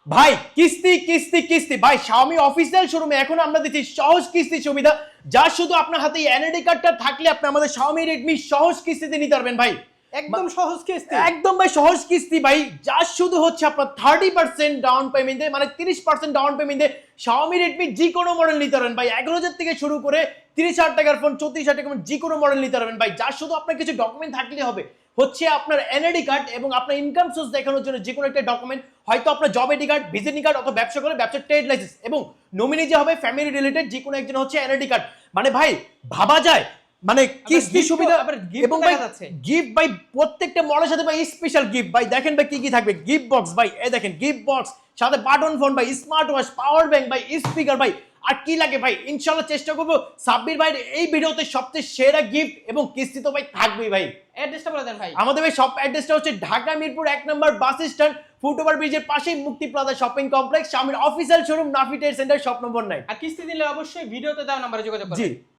ভাই কিস্তি কিস্তি কিস্তি ভাই Xiaomi অফিসিয়াল শোরুমে এখন আমরা দিচ্ছি সহজ কিস্তি সুবিধা, যা শুধু আপনার হাতে এনআইডি কার্ডটা থাকলে আপনি আমাদের Xiaomi Redmi সহজ কিস্তিতে নিতে পারবেন ভাই। একদম সহজ কিস্তি। একদম ভাই সহজ কিস্তি ভাই, যা শুধু হচ্ছে আপনার 30% ডাউন পেমেন্টে, মানে 30% ডাউন পেমেন্টে Xiaomi Redmi যে কোনো মডেল নিতে পারবেন ভাই। 11,000 থেকে শুরু করে 30,000 টাকার ফোন, 34,000 টাকার ফোন, যে কোনো মডেল নিতে পারবেন ভাই। যা শুধু আপনার কিছু ডকুমেন্ট থাকলে হবে, হচ্ছে আপনার এনআইডি কার্ড এবং আপনার ইনকাম সোর্স দেখানোর জন্য যে কোনো একটা ডকুমেন্ট, হয়তো আপনার job ID card, visiting card অথবা ব্যবসা করে ব্যবসার ট্রেড লাইসেন্স, এবং নমিনি যে হবে ফ্যামিলি রিলেটেড যে কোনো একজন হচ্ছে এনআইডি কার্ড। মানে ভাই ভাবা যায়, মানে কিস্তি সুবিধা এবং ভাই গিফট ভাই প্রত্যেকটা মডেলের সাথে ভাই স্পেশাল গিফট ভাই। দেখেন ভাই কি কি থাকবে, গিফট বক্স ভাই, এই দেখেন গিফট বক্স, সাথে বাটন ফোন ভাই, স্মার্ট ওয়াচ, পাওয়ার ব্যাংক ভাই, স্পিকার ভাই, আর কি লাগে ভাই। ইনশাআল্লাহ চেষ্টা করবো সাব্বির ভাই এই ভিডিওতে সবচেয়ে সেরা গিফট এবং কিস্তি তো ভাই থাকবেই ভাই। অ্যাড্রেসটা বলে দেন ভাই। আমাদের ভাই শপ অ্যাড্রেসটা হচ্ছে ঢাকা মিরপুর 1 নম্বর বাস স্ট্যান্ড, ফুটওভার ব্রিজের পাশেই মুক্তি plaza shopping complex, Xiaomi official showroom, Nafi trade centre, shop number 9। আর কিস্তি দিলে অবশ্যই ভিডিওতে দেওয়া নম্বরে যোগাযোগ করবেন। জি।